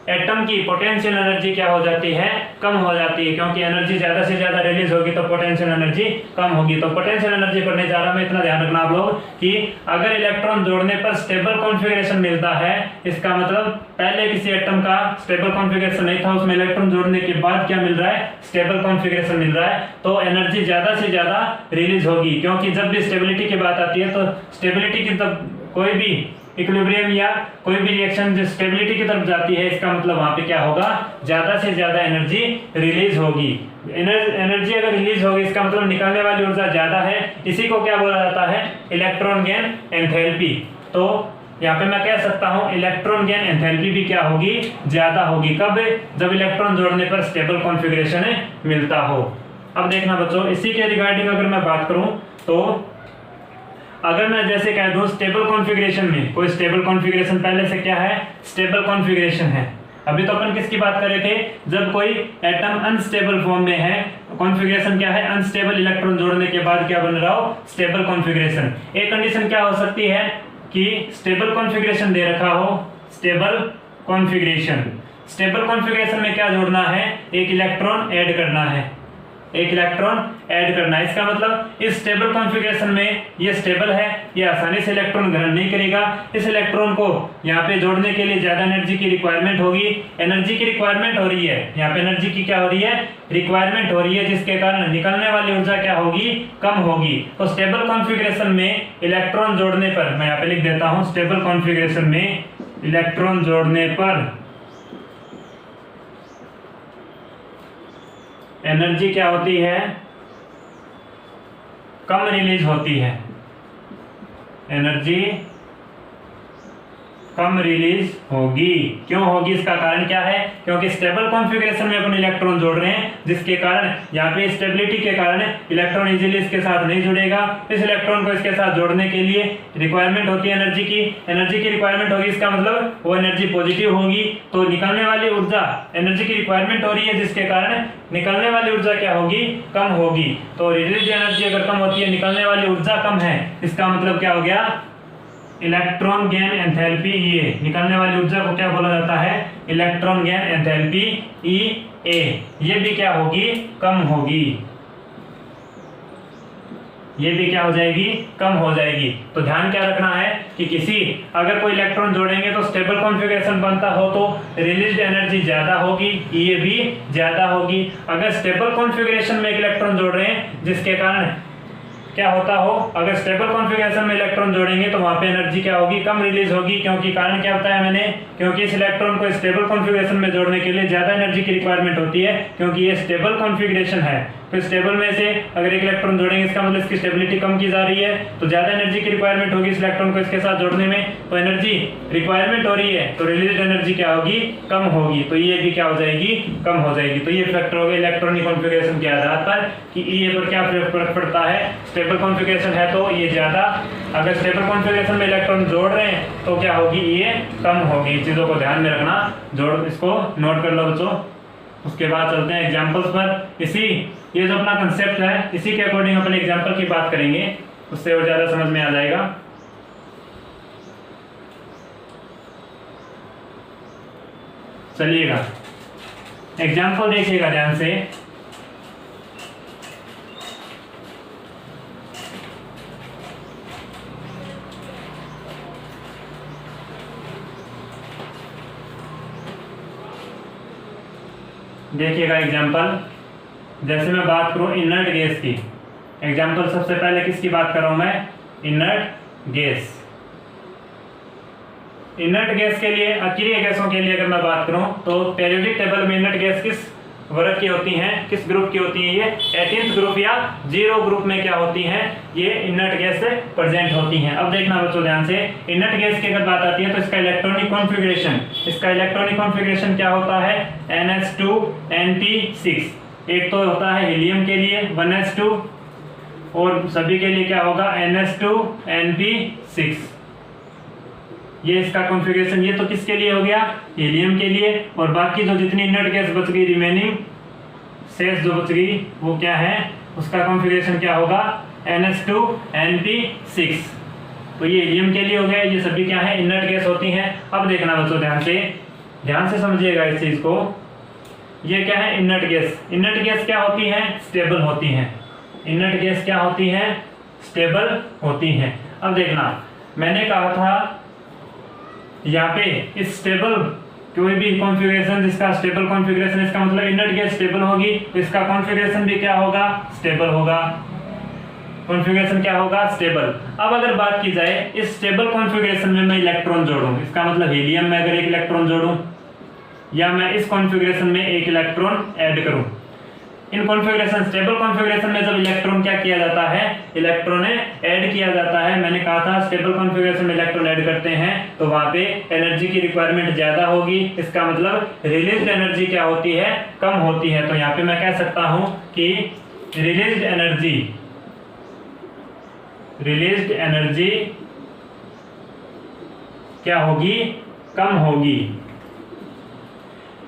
एटम की पोटेंशियल एनर्जी क्या हो जाती है, कम हो जाती है, क्योंकि एनर्जी ज्यादा से ज्यादा रिलीज होगी तो पोटेंशियल एनर्जी कम होगी। तो पोटेंशियल एनर्जी पढ़ने जा रहा हूं, इतना ध्यान रखना आप लोग कि अगर इलेक्ट्रॉन जोड़ने पर स्टेबल कॉन्फ़िगरेशन मिलता है, इसका मतलब पहले किसी एटम का स्टेबल कॉन्फ़िगरेशन नहीं था, उसमें इलेक्ट्रॉन जोड़ने के बाद क्या मिल रहा है, स्टेबल कॉन्फ़िगरेशन मिल रहा है, तो एनर्जी ज्यादा से ज्यादा रिलीज होगी। क्योंकि जब भी स्टेबिलिटी की बात आती है तो स्टेबिलिटी की तब कोई भी इक्विलिब्रियम या कोई भी रिएक्शन जो स्टेबिलिटी की तरफ जाती है, इसका मतलब वहां पे क्या होगा, ज्यादा से ज्यादा एनर्जी रिलीज होगी। एनर्जी अगर रिलीज होगी इसका मतलब निकलने वाली ऊर्जा ज्यादा है, इसी को क्या बोला जाता है, इलेक्ट्रॉन गेन एंथैल्पी। तो यहाँ पे मैं कह सकता हूँ इलेक्ट्रॉन गेन एंथैल्पी भी क्या होगी, ज्यादा होगी। कब, जब इलेक्ट्रॉन जोड़ने पर स्टेबल कॉन्फ़िगरेशन मिलता हो। अब देखना बच्चों इसी के रिगार्डिंग अगर मैं बात करूं तो अगर मैं जैसे कह दूं स्टेबल कॉन्फ़िगरेशन में, कोई स्टेबल कॉन्फ़िगरेशन पहले से क्या है, स्टेबल कॉन्फ़िगरेशन है। अभी तो अपन किसकी बात कर रहे थे, जब कोई एटम अनस्टेबल फॉर्म में है, कॉन्फ़िगरेशन क्या है, अनस्टेबल, इलेक्ट्रॉन जोड़ने के बाद क्या बन रहा हो, स्टेबल कॉन्फ़िगरेशन। एक कंडीशन क्या हो सकती है कि स्टेबल कॉन्फ़िगरेशन दे रखा हो, स्टेबल कॉन्फ़िगरेशन, स्टेबल कॉन्फ़िगरेशन में क्या जोड़ना है, एक इलेक्ट्रॉन ऐड करना है, एक इलेक्ट्रॉन ऐड करना है। इसका मतलब इस स्टेबल कॉन्फ़िगरेशन में ये स्टेबल है, ये आसानी से इलेक्ट्रॉन ग्रहण नहीं करेगा, इस इलेक्ट्रॉन को यहाँ पे जोड़ने के लिए ज्यादा एनर्जी की रिक्वायरमेंट होगी, एनर्जी की रिक्वायरमेंट हो रही है, यहाँ पे एनर्जी की क्या हो रही है, रिक्वायरमेंट हो रही है, जिसके कारण निकलने वाली ऊर्जा क्या होगी, कम होगी। तो स्टेबल कॉन्फ़िगरेशन में इलेक्ट्रॉन जोड़ने पर, मैं यहाँ पे लिख देता हूँ, स्टेबल कॉन्फ़िगरेशन में इलेक्ट्रॉन जोड़ने पर एनर्जी क्या होती है, कम रिलीज होती है, एनर्जी कम रिलीज होगी। क्यों होगी, इसका कारण क्या है, क्योंकि स्टेबल कॉन्फ़िगरेशन में अपन इलेक्ट्रॉन जोड़ रहे हैं, जिसके कारण यहाँ पे स्टेबिलिटी के कारण इलेक्ट्रॉन इजीली इसके साथ नहीं जुड़ेगा। इस इलेक्ट्रॉन को इसके साथ जोड़ने के लिए रिक्वायरमेंट होती है एनर्जी की रिक्वायरमेंट होगी, इसका मतलब वो एनर्जी पॉजिटिव होगी, तो निकलने वाली ऊर्जा, एनर्जी की रिक्वायरमेंट हो रही है जिसके कारण निकलने वाली ऊर्जा क्या होगी, कम होगी। तो रिलीज एनर्जी अगर कम होती है, निकलने वाली ऊर्जा कम है, इसका मतलब क्या हो गया, इलेक्ट्रॉन गेन एंथैल्पी, ये निकलने वाली ऊर्जा को क्या बोला जाता है, इलेक्ट्रॉन गेन एंथैल्पी, ई ए, ये भी क्या होगी, कम होगी। ये भी क्या हो जाएगी, कम हो जाएगी। तो ध्यान क्या रखना है कि किसी अगर कोई इलेक्ट्रॉन जोड़ेंगे तो स्टेबल कॉन्फ़िगरेशन बनता हो तो रिलीज्ड एनर्जी ज्यादा होगी, ये भी ज्यादा होगी। अगर स्टेबल कॉन्फ़िगरेशन में एक इलेक्ट्रॉन जोड़ रहे हैं जिसके कारण क्या होता हो, अगर स्टेबल कॉन्फ़िगरेशन में इलेक्ट्रॉन जोड़ेंगे तो वहां पे एनर्जी क्या होगी, कम रिलीज होगी। क्योंकि कारण क्या बताया मैंने, क्योंकि इस इलेक्ट्रॉन को स्टेबल कॉन्फ़िगरेशन में जोड़ने के लिए ज्यादा एनर्जी की रिक्वायरमेंट होती है, क्योंकि ये स्टेबल कॉन्फ़िगरेशन है। तो स्टेबल में से अगर एक इलेक्ट्रॉन जोड़ेंगे इसका मतलब इसकी स्टेबिलिटी कम की जा रही है, तो ज्यादा एनर्जी की रिक्वायरमेंट होगी इस इलेक्ट्रॉन को इसके साथ जोड़ने में। तो एनर्जी रिक्वायरमेंट हो रही है तो रिलीज एनर्जी क्या होगी, कम होगी। तो ये भी क्या हो जाएगी, कम हो जाएगी। तो ये फैक्टर हो गए इलेक्ट्रॉनिक कॉन्फ़िगरेशन के आधार पर कि ये पर क्या फर्क पड़ता है। स्टेबल कॉन्फ़िगरेशन है तो ये ज्यादा, अगर स्टेबल कॉन्फ़िगरेशन में इलेक्ट्रॉन जोड़ रहे हैं तो क्या होगी, ये कम होगी। चीजों को ध्यान में रखना, जोड़ इसको नोट कर लो बच्चों। उसके बाद चलते हैं एग्जाम्पल्स पर। इसी ये जो अपना कंसेप्ट है इसी के अकॉर्डिंग अपन एग्जाम्पल की बात करेंगे, उससे और ज्यादा समझ में आ जाएगा। चलिएगा एग्जाम्पल देखिएगा ध्यान से। देखिएगा एग्जाम्पल, जैसे मैं बात करूं इनर्ट गैस की, एग्जाम्पल सबसे पहले किसकी बात कर रहा हूं मैं, इनर्ट गैस। इनर्ट गैस के लिए, अकेली गैसों के लिए अगर मैं बात करूं तो पीरियोडिक टेबल में इनर्ट गैस किस वर्ग की होती हैं, किस ग्रुप की होती हैं, ये 18th ग्रुप या 0 ग्रुप में क्या होती हैं, ये इनर्ट गैस से प्रेजेंट होती हैं। अब देखना बच्चों ध्यान से, इनर्ट गैस की अगर बात आती है तो इसका इलेक्ट्रॉनिक कॉन्फ़िगरेशन, इसका इलेक्ट्रॉनिक कॉन्फ़िगरेशन क्या होता है, NH2Np6। एक तो होता है हीलियम के लिए 1s2 और सभी के लिए क्या होगा NH2Np6। ये इसका कॉन्फ़िगरेशन, ये तो किसके लिए हो गया, हीलियम के लिए। और बाकी जो जितनी इनर्ट गैस बच गई, रिमेनिंग शेष जो बच गई वो क्या है, उसका कॉन्फ़िगरेशन क्या होगा NH2Np6। तो ये हीलियम के लिए हो गया, ये सभी क्या है, इनर्ट गैस होती हैं। अब देखना बच्चों ध्यान से समझिएगा इस चीज को। ये क्या है, इनर्ट गैस। इनर्ट गैस क्या होती है, स्टेबल होती हैं। इनर्ट गैस क्या होती है, स्टेबल होती हैं। अब देखना, मैंने कहा था यहाँ पे इस स्टेबल कोई भी कॉन्फ़िगरेशन जिसका स्टेबल कॉन्फ़िगरेशन, इसका मतलब इनर्ट गैस स्टेबल होगी तो इसका कॉन्फ़िगरेशन भी क्या होगा, स्टेबल होगा। कॉन्फ़िगरेशन क्या होगा, स्टेबल। अब अगर बात की जाए इस स्टेबल कॉन्फ़िगरेशन में मैं इलेक्ट्रॉन जोड़ूं, इसका मतलब हीलियम में अगर एक इलेक्ट्रॉन जोड़ूं या मैं इस कॉन्फ़िगरेशन में एक इलेक्ट्रॉन ऐड करूं, इन कॉन्फ़िगरेशन स्टेबल कॉन्फ़िगरेशन में जब इलेक्ट्रॉन क्या किया जाता है, इलेक्ट्रॉन ऐड किया जाता है। मैंने कहा था स्टेबल कॉन्फ़िगरेशन में इलेक्ट्रॉन ऐड करते हैं तो वहां पे एनर्जी की रिक्वायरमेंट ज्यादा होगी, इसका मतलब रिलीज्ड एनर्जी क्या होती है, कम होती है। तो यहाँ पे मैं कह सकता हूं कि रिलीज्ड एनर्जी क्या होगी, कम होगी।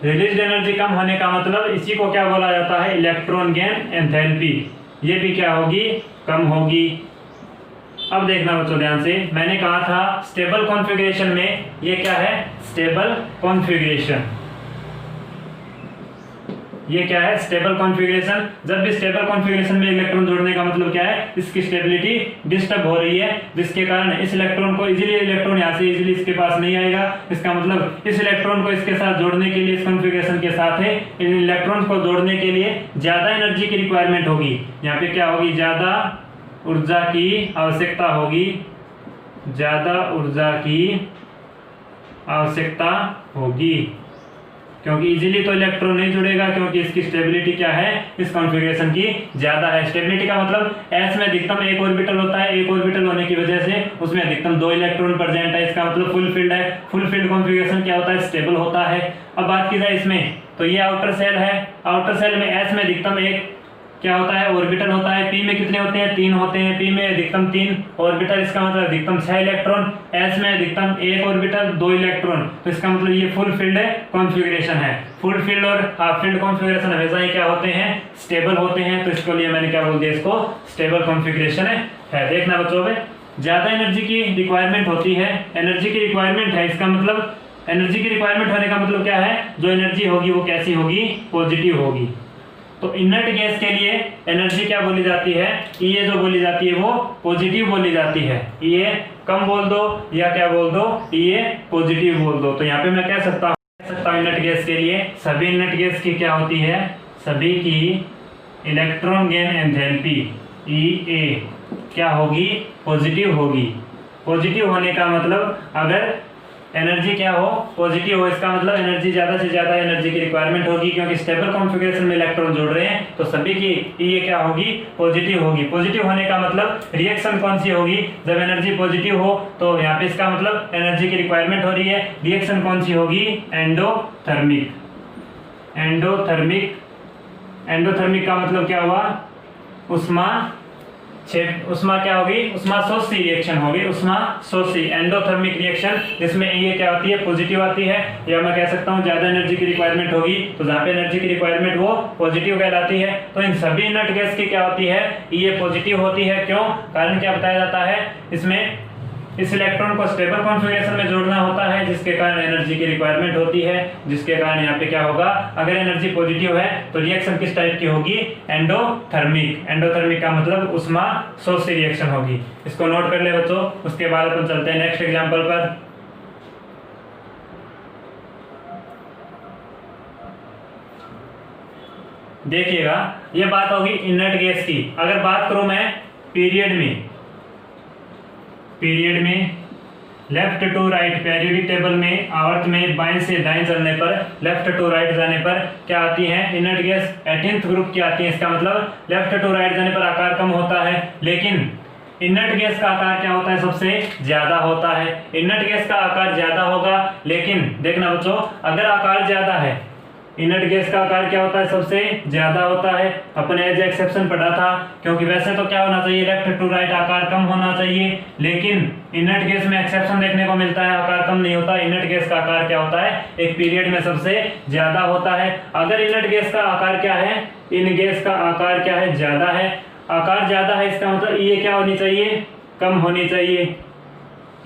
रिलीज्ड एनर्जी कम होने का मतलब इसी को क्या बोला जाता है, इलेक्ट्रॉन गेन एंथैल्पी। ये भी क्या होगी, कम होगी। अब देखना बच्चों ध्यान से, मैंने कहा था स्टेबल कॉन्फ़िगरेशन में ये क्या है, स्टेबल कॉन्फ़िगरेशन। ये क्या है, स्टेबल कॉन्फ़िगरेशन। जब भी स्टेबल कॉन्फ़िगरेशन में इलेक्ट्रॉन जोड़ने का मतलब क्या है, इसकी स्टेबिलिटी डिस्टर्ब हो रही है, जिसके कारण इस इलेक्ट्रॉन को इलेक्ट्रॉन यहाँ से इजीली इसके पास नहीं आएगा। इसका मतलब इस इलेक्ट्रॉन को इसके साथ जोड़ने के लिए, इस कॉन्फ़िगरेशन के साथ है, इन इलेक्ट्रॉन को जोड़ने के लिए ज्यादा एनर्जी की रिक्वायरमेंट होगी। यहाँ पे क्या होगी, ज्यादा ऊर्जा की आवश्यकता होगी, ज्यादा ऊर्जा की आवश्यकता होगी, क्योंकि इजीली तो इलेक्ट्रॉन नहीं जुड़ेगा, क्योंकि इसकी स्टेबिलिटी क्या है, इस कॉन्फ़िगरेशन की ज्यादा है। स्टेबिलिटी का मतलब एस में अधिकतम एक ऑर्बिटल होता है, एक ऑर्बिटल होने की वजह से उसमें अधिकतम 2 इलेक्ट्रॉन प्रेजेंट है, इसका मतलब फुल फील्ड है। फुल फील्ड कॉन्फ़िगरेशन क्या होता है, स्टेबल होता है। अब बात की जाए इसमें, तो ये आउटर सेल है, आउटर सेल में एस में अधिकतम एक क्या होता है, ऑर्बिटल होता है। पी में कितने होते हैं, 3 होते हैं। पी में अधिकतम 3 ऑर्बिटल, इसका मतलब अधिकतम 6 इलेक्ट्रॉन। एस में अधिकतम 1 ऑर्बिटल 2 इलेक्ट्रॉन, तो इसका मतलब ये फुल फील्ड कॉन्फ़िगरेशन है। फुल फील्ड और हाफ फील्ड कॉन्फ़िगरेशन हमेशा ही क्या होते हैं, स्टेबल होते हैं। तो इसके लिए मैंने क्या बोल दिया, इसको स्टेबल कॉन्फ़िगरेशन है। देखना बच्चों में, ज्यादा एनर्जी की रिक्वायरमेंट होती है, एनर्जी की रिक्वायरमेंट है, इसका मतलब एनर्जी की रिक्वायरमेंट होने का मतलब क्या है, जो एनर्जी होगी वो कैसी होगी, पॉजिटिव होगी। तो इनर्ट गैस के लिए एनर्जी क्या बोली जाती है, ये जो बोली जाती है वो पॉजिटिव बोली जाती है। ये कम बोल दो या क्या बोल दो, ये पॉजिटिव बोल दो। तो यहाँ पे मैं कह सकता हूँ इनर्ट गैस के लिए सभी इनर्ट गैस की क्या होती है, सभी की इलेक्ट्रॉन गेन एंथैल्पी EA क्या होगी, पॉजिटिव होगी। पॉजिटिव होने का मतलब अगर एनर्जी क्या हो, पॉजिटिव हो, इसका मतलब एनर्जी ज़्यादा से ज़्यादा एनर्जी की रिक्वायरमेंट होगी, क्योंकि स्टेबल कॉन्फ़िगरेशन में इलेक्ट्रॉन जुड़ रहे हैं, तो सभी की ये क्या होगी, पॉजिटिव होगी। पॉजिटिव होने का मतलब रिएक्शन कौन सी होगी, जब एनर्जी पॉजिटिव हो तो यहाँ पे इसका मतलब एनर्जी की रिक्वायरमेंट हो रही है। रिएक्शन कौन सी होगी, एंडोथर्मिक। एंडोथर्मिक, एंडोथर्मिक का मतलब क्या हुआ, उष्मा क्या होगी, उष्मा शोषी रिएक्शन होगी, उष्मा शोषी एंडोथर्मिक रिएक्शन, जिसमें ये क्या होती है, पॉजिटिव आती है। या मैं कह सकता हूँ ज्यादा एनर्जी की रिक्वायरमेंट होगी, तो जहाँ पे एनर्जी की रिक्वायरमेंट वो पॉजिटिव कहलाती है। तो इन सभी इनर्ट गैस की क्या होती है, ये पॉजिटिव होती है। क्यों, कारण क्या बताया जाता है, इसमें इस इलेक्ट्रॉन को स्टेबल कॉन्फ़िगरेशन में जोड़ना होता है, जिसके कारण एनर्जी की रिक्वायरमेंट होती है, जिसके कारण यहाँ पे क्या होगा, अगर एनर्जी पॉजिटिव है तो रिएक्शन किस टाइप की होगी, एंडोथर्मिक। एंडोथर्मिक का मतलब उष्मा शोषी रिएक्शन होगी। इसको नोट कर ले बच्चों। उसके बाद अपन चलते हैं नेक्स्ट एग्जाम्पल पर। देखिएगा, ये बात होगी इनर्ट गैस की। अगर बात करूं मैं पीरियड में left to right, periodic table में आवर्त में बाएं से दाएं चलने पर, लेफ्ट टू राइट जाने पर क्या आती है, इनर्ट गैस 18th ग्रुप की आती है। इसका मतलब लेफ्ट टू राइट जाने पर आकार कम होता है, लेकिन इनर्ट गैस का आकार क्या होता है, सबसे ज्यादा होता है। इनर्ट गैस का आकार ज्यादा होगा, लेकिन देखना बच्चों, अगर आकार ज्यादा है, इनर्ट गैस का आकार क्या होता है, सबसे ज्यादा होता है। अपने एज एक्सेप्शन पढ़ा था, क्योंकि वैसे तो क्या होना चाहिए, लेफ्ट टू राइट आकार कम होना चाहिए, लेकिन इनर्ट गैस में एक्सेप्शन देखने को मिलता है, आकार कम नहीं होता। इनर्ट गैस का आकार क्या होता है, एक पीरियड में सबसे ज्यादा होता है। अगर इनर्ट गैस का आकार क्या है, इन गैस का आकार क्या है, ज्यादा है। आकार ज्यादा है, इसका मतलब ये क्या होनी चाहिए, कम होनी चाहिए।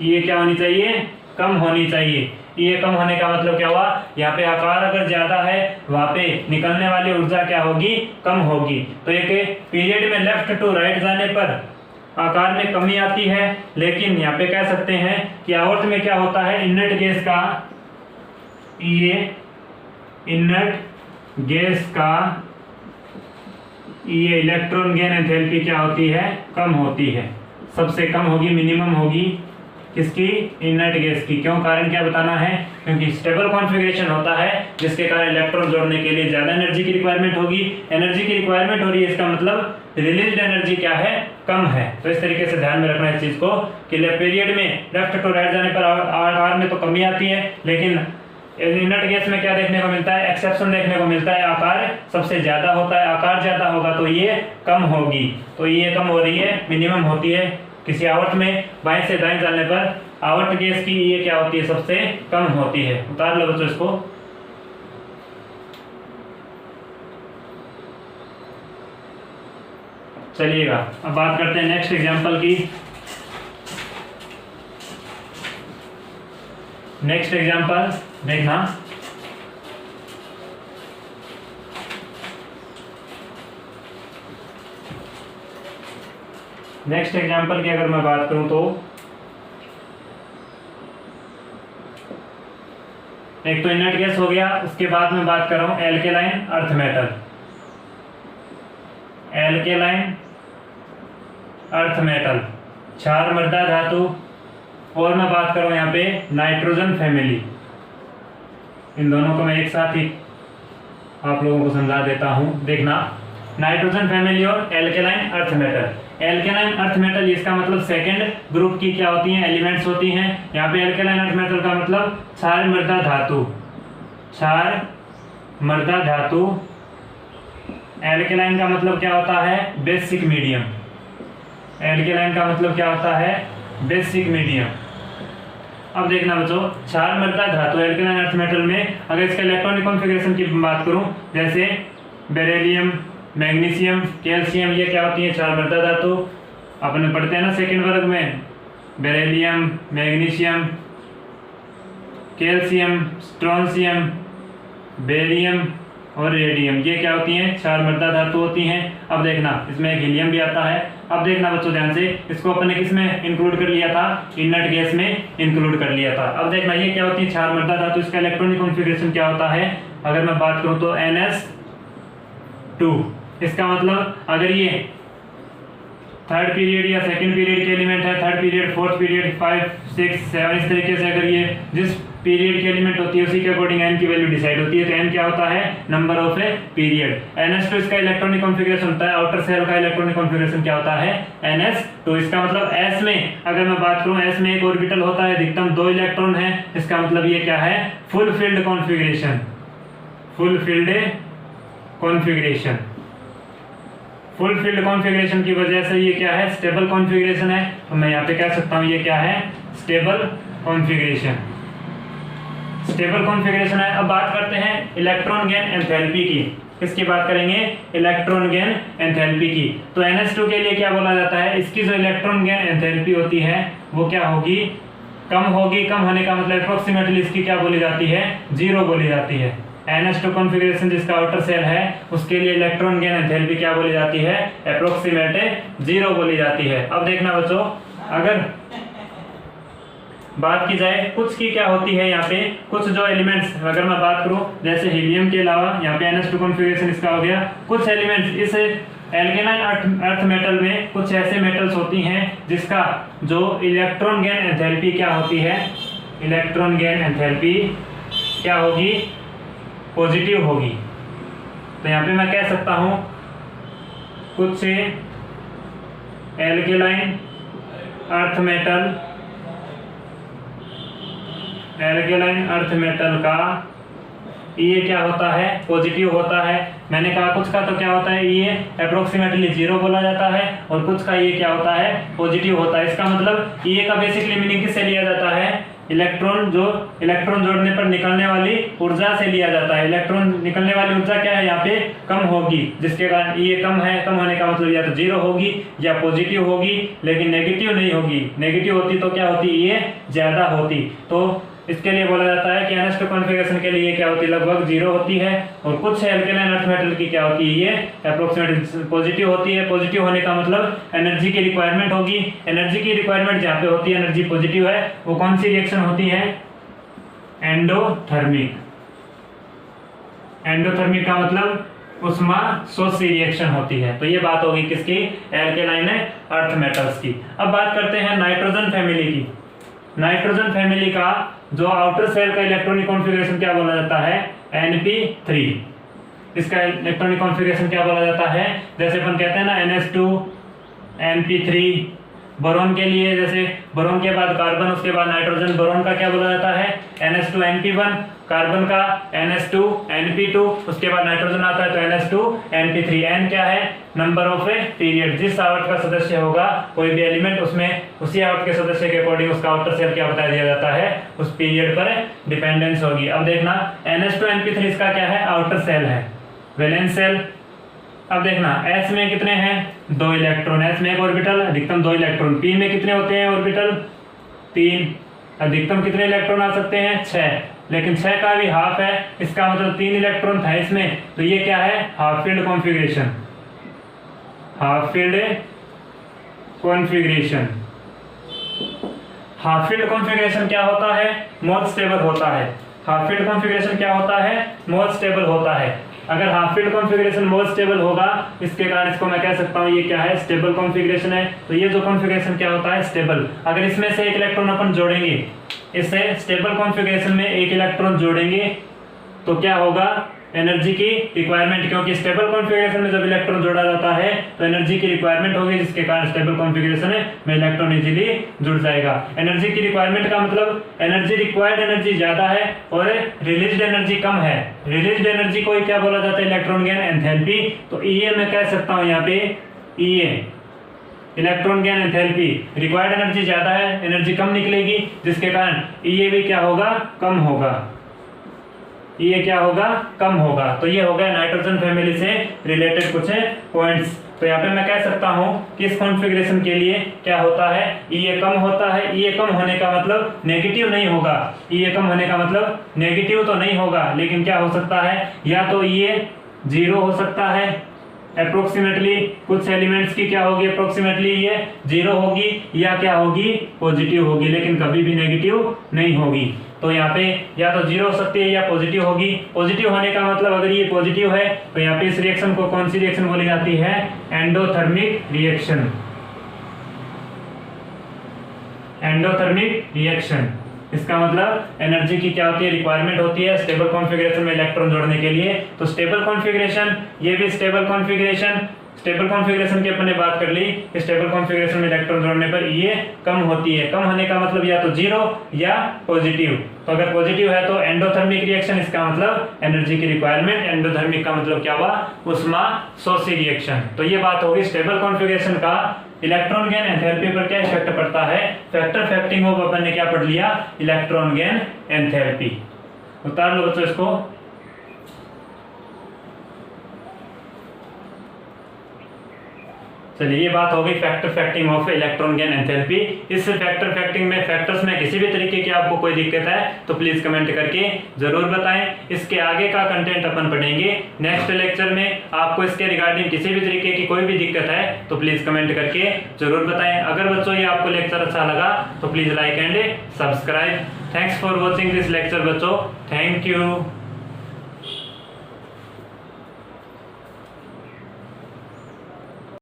ये क्या होनी चाहिए, कम होनी चाहिए। ये कम होने का मतलब क्या हुआ, यहाँ पे आकार अगर ज्यादा है, वहां पे निकलने वाली ऊर्जा क्या होगी, कम होगी। तो एक पीरियड में लेफ्ट टू राइट जाने पर आकार में कमी आती है, लेकिन यहाँ पे कह सकते हैं कि आवर्त में क्या होता है, इनर्ट गैस का, ये इनर्ट गैस का ये इलेक्ट्रॉन गेन एंथैल्पी क्या होती है, कम होती है। सबसे कम होगी, मिनिमम होगी किसकी, इनर्ट गैस की। क्यों, कारण क्या बताना है, क्योंकि स्टेबल कॉन्फ़िगरेशन होता है, जिसके कारण इलेक्ट्रॉन जोड़ने के लिए ज्यादा एनर्जी की रिक्वायरमेंट होगी। एनर्जी की रिक्वायरमेंट हो रही है, इसका मतलब रिलीज्ड एनर्जी क्या है, कम है। तो इस तरीके से ध्यान में रखना है इस चीज को कि पीरियड में लेफ्ट टू राइट जाने पर आकार में तो कमी आती है, लेकिन इनर्ट गैस में क्या देखने को मिलता है, एक्सेप्शन देखने को मिलता है, आकार सबसे ज्यादा होता है। आकार ज्यादा होगा तो ये कम होगी, तो ये कम हो रही है, मिनिमम होती है। किसी आवर्त में बाएं से दाएं जाने पर आवर्त गैस की ये क्या होती है, सबसे कम होती है। उतार लो बच्चों इसको। चलिएगा, अब बात करते हैं नेक्स्ट एग्जांपल की। नेक्स्ट एग्जांपल देखना, नेक्स्ट एग्जांपल की अगर मैं बात करूं तो एक तो इनर्ट गैस हो गया, उसके बाद मैं बात कर रहा हूं alkaline earth metal. Alkaline earth metal, क्षार मृदा धातु, और मैं बात कर रहा हूं यहाँ पे नाइट्रोजन फैमिली। इन दोनों को मैं एक साथ ही आप लोगों को समझा देता हूं। देखना, नाइट्रोजन फैमिली और alkaline earth metal. Alkaline earth metal, इसका मतलब सेकंड ग्रुप की क्या होती हैं, एलिमेंट्स होती हैं। यहाँ पे एल्केलाइन अर्थ मेटल का मतलब क्षार मृदा धातु, क्षार मृदा धातु। एल्केलाइन का मतलब क्या होता है, बेसिक मीडियम। एल्केलाइन का मतलब क्या होता है, बेसिक मीडियम। अब देखना बच्चों, क्षार मृदा धातु एल्केलाइन अर्थ मेटल में अगर इसके इलेक्ट्रॉनिक कॉन्फ़िगरेशन की बात करूं, जैसे बेरिलियम, मैग्नीशियम, कैल्शियम, ये क्या होती है, क्षार मृदा धातु। अपन पढ़ते हैं ना सेकंड वर्ग में, beryllium, magnesium, calcium, strontium, barium, और रेडियम, ये क्या होती हैं? 4 मृदा धातु होती हैं। अब देखना इसमें एक हीलियम भी आता है। अब देखना बच्चों ध्यान से, इसको अपन ने किस में इंक्लूड कर लिया था? इनर्ट गैस में इंक्लूड कर लिया था। अब देखना ये क्या होती है? 4 मृदा धातु, इसका इलेक्ट्रॉनिक कॉन्फ़िगरेशन क्या होता है? अगर मैं बात करूं तो NS2, इसका मतलब अगर ये थर्ड पीरियड या सेकंड पीरियड के एलिमेंट है, थर्ड पीरियड, फोर्थ पीरियड, 5, 6, 7, इस तरीके से अगर ये जिस पीरियड की एलिमेंट होती है उसी के अकॉर्डिंग n की वैल्यू डिसाइड होती है। तो n क्या होता है? Number of a period. NS2 इसका इलेक्ट्रॉनिक कॉन्फ़िगरेशन होता है। आउटर सेल का इलेक्ट्रॉनिक कॉन्फ़िगरेशन क्या होता है? NS2। इसका मतलब s में अगर मैं बात करूं, s में एक ऑर्बिटल होता है, अधिकतम 2 इलेक्ट्रॉन है। इसका मतलब ये क्या है? Full field configuration. Full field configuration, full field configuration की वजह से ये क्या है? स्टेबल कॉन्फ़िगरेशन है। तो मैं यहाँ पे कह सकता हूँ ये क्या है? Stable configuration. स्टेबल कॉन्फ़िगरेशन है। अब बात करते हैं इलेक्ट्रॉन गेन एंथैल्पी की। किसकी बात करेंगे? इलेक्ट्रॉन गेन एंथैल्पी की। तो NS2 के लिए क्या बोला जाता है? इसकी जो इलेक्ट्रॉन गेन एंथैल्पी होती है वो क्या होगी? कम होगी। कम होने का मतलब अप्रोक्सीमेटली इसकी क्या बोली जाती है? 0 बोली जाती है। NS2 कॉन्फ़िगरेशन जिसका आउटर सेल है उसके लिए इलेक्ट्रॉन गेन एंथैल्पी क्या बोली जाती है? अप्रोक्सीमेट 0 बोली जाती है। अब देखना बच्चों, अगर बात की जाए कुछ की क्या होती है यहाँ पे, कुछ जो एलिमेंट्स अगर मैं बात करूँ जैसे हीलियम के अलावा यहाँ पे NS2 कॉन्फ़िगरेशन इसका हो गया। कुछ एलिमेंट्स इस एल्केनाइन अर्थ मेटल में कुछ ऐसे मेटल्स होती हैं जिसका जो इलेक्ट्रॉन गेन एंथैल्पी क्या होती है? इलेक्ट्रॉन गेन एंथैल्पी क्या होगी? पॉजिटिव होगी। तो यहाँ पे मैं कह सकता हूँ कुछ alkaline earth metal, alkaline earth metal का ये क्या होता है? पॉजिटिव होता है। मैंने कहा कुछ का तो क्या होता है? ये अप्रोक्सीमेटली 0 बोला जाता है और कुछ का ये क्या होता है? पॉजिटिव होता है। इसका मतलब ये का बेसिकली मीनिंग किससे लिया जाता है? इलेक्ट्रॉन जोड़ने पर निकलने वाली ऊर्जा से लिया जाता है। इलेक्ट्रॉन निकलने वाली ऊर्जा क्या है? यहाँ पे कम होगी, जिसके कारण ये कम है। कम होने का मतलब या तो 0 होगी या पॉजिटिव होगी, लेकिन नेगेटिव नहीं होगी। नेगेटिव होती तो क्या होती? ये ज्यादा होती। तो इसके लिए बोला जाता है कि NS2 कॉन्फ़िगरेशन के लिए क्या होती है? लगभग 0 होती है। और कुछ एल्केलाइन अर्थ मेटल की क्या होती है? ये अप्रोक्सीमेटली पॉजिटिव होती है। पॉजिटिव होने का मतलब एनर्जी की रिक्वायरमेंट होगी। एनर्जी की रिक्वायरमेंट जहाँ पे होती है, एनर्जी पॉजिटिव है, वो कौन सी रिएक्शन होती है? एंडोथर्मिक। एंडोथर्मिक का मतलब उष्माशोषी रिएक्शन होती है। तो ये बात होगी किसकी? एल्केलाइन अर्थ मेटल्स की। अब बात करते हैं नाइट्रोजन फैमिली की। नाइट्रोजन फैमिली का जो आउटर सेल का इलेक्ट्रॉनिक कॉन्फ़िगरेशन क्या बोला जाता है? Np3। इसका इलेक्ट्रॉनिक कॉन्फ़िगरेशन क्या बोला जाता है? जैसे अपन कहते हैं ना NS2 Np3। बोरोन के लिए जैसे बोरोन के बाद कार्बन, उसके बाद नाइट्रोजन, बोरोन का क्या बोला जाता है? NS2 Np1। कार्बन का NS2 Np2, उसके बाद नाइट्रोजन आता है तो NS2 Np3। N क्या है? Number of a period. जिस आवर्त का सदस्य होगा कोई भी एलिमेंट, उसमें उसी आवर्त के सदस्य के अकॉर्डिंग उसका आउटर सेल क्या बता दिया जाता है? उस पीरियड पर डिपेंडेंस होगी। अब देखना NS2 Np3 इसका क्या है? आउटर सेल है, वैलेंस सेल। अब देखना S में कितने हैं? 2 इलेक्ट्रॉन। S में एक ऑर्बिटल, अधिकतम 2 इलेक्ट्रॉन। P में कितने होते हैं ऑर्बिटल? 3। अधिकतम कितने इलेक्ट्रॉन आ सकते हैं? 6। लेकिन 6 का भी हाफ है, इसका मतलब 3 इलेक्ट्रॉन था इसमें। तो ये क्या है? Half field configuration. Half field configuration. Half field configuration क्या होता है? मोस्ट स्टेबल होता है। हाफ फील्ड कॉन्फ़िगरेशन क्या होता है? मोस्ट स्टेबल होता है। अगर half field configuration most stable होगा, इसके कारण इसको मैं कह सकता हूँ ये क्या है? स्टेबल कॉन्फ़िगरेशन है। तो ये जो कॉन्फ़िगरेशन क्या होता है? स्टेबल। अगर इसमें से एक इलेक्ट्रॉन अपन जोड़ेंगे, इससे स्टेबल कॉन्फ़िगरेशन में एक इलेक्ट्रॉन जोड़ेंगे तो क्या होगा? एनर्जी की रिक्वायरमेंट, क्योंकि स्टेबल कॉन्फ़िगरेशन में जब इलेक्ट्रॉन जोड़ा जाता है तो एनर्जी की रिक्वायरमेंट होगी, जिसके कारण स्टेबल कॉन्फ़िगरेशन में इलेक्ट्रॉन इजीली जुड़ जाएगा। एनर्जी की रिक्वायरमेंट का मतलब एनर्जी रिक्वायर्ड एनर्जी ज्यादा है और रिलीज्ड एनर्जी कम है। रिलीज्ड एनर्जी को क्या बोला जाता है? Electron gain enthalpy. तो EA मैं कह सकता हूँ यहाँ पे EA electron gain enthalpy. Required energy ज्यादा है, एनर्जी कम निकलेगी, जिसके कारण EA भी क्या होगा? कम होगा। ये क्या होगा? कम होगा। तो ये हो गया नाइट्रोजन फैमिली से रिलेटेड कुछ पॉइंट्स। तो यहाँ पे मैं कह सकता हूँ कि इस कॉन्फ़िगरेशन के लिए क्या होता है, ये कम होता है। ये कम होने का मतलब नेगेटिव नहीं होगा, ये कम होने का मतलब नेगेटिव तो नहीं होगा, लेकिन क्या हो सकता है, या तो ये 0 हो सकता है अप्रोक्सीमेटली, कुछ एलिमेंट्स की क्या होगी अप्रोक्सीमेटली ये 0 होगी, या क्या होगी पॉजिटिव होगी, लेकिन कभी भी नेगेटिव नहीं होगी। तो यहाँ पे या तो 0 हो सकती है या पॉजिटिव होगी। पॉजिटिव होने का मतलब अगर ये पॉजिटिव है तो यहाँ पे इस रिएक्शन को कौन सी रिएक्शन बोली जाती है, एंडोथर्मिक रिएक्शन। एंडोथर्मिक रिएक्शन, इसका मतलब एनर्जी की क्या होती है, रिक्वायरमेंट होती है स्टेबल कॉन्फ़िगरेशन में इलेक्ट्रॉन जोड़ने के लिए। तो स्टेबल कॉन्फ़िगरेशन, ये भी स्टेबल कॉन्फ़िगरेशन, स्टेबल कॉन्फ़िगरेशन की अपन ने बात कर ली, स्टेबल कॉन्फ़िगरेशन में इलेक्ट्रॉन जोड़ने पर ये कम होती है। कम होने का मतलब या तो 0 या पॉजिटिव। तो अगर पॉजिटिव है तो एंडोथर्मिक रिएक्शन, इसका मतलब एनर्जी की रिक्वायरमेंट, एंडोथर्मिक का मतलब क्या हुआ, उष्मा शोषी रिएक्शन। तो ये बात होगी स्टेबल कॉन्फ़िगरेशन का इलेक्ट्रॉन गेन एंथैल्पी पर क्या इफेक्ट पड़ता है। फैक्टर फैक्टिंग ऑफ अपन ने क्या पढ़ लिया, इलेक्ट्रॉन गेन एंथैल्पी। उतार लो बच्चों इसको। चलिए, ये बात हो गई factor affecting of electron gain enthalpy. इस फैक्टर फैक्टिंग में फैक्टर्स में किसी भी तरीके की आपको कोई दिक्कत है तो प्लीज कमेंट करके जरूर बताएं। इसके आगे का कंटेंट अपन पढ़ेंगे नेक्स्ट लेक्चर में। आपको इसके रिगार्डिंग किसी भी तरीके की कोई भी दिक्कत है तो प्लीज कमेंट करके जरूर बताएं। अगर बच्चों ये आपको लेक्चर अच्छा लगा तो please like and subscribe. Thanks for watching this lecture बच्चों, थैंक यू।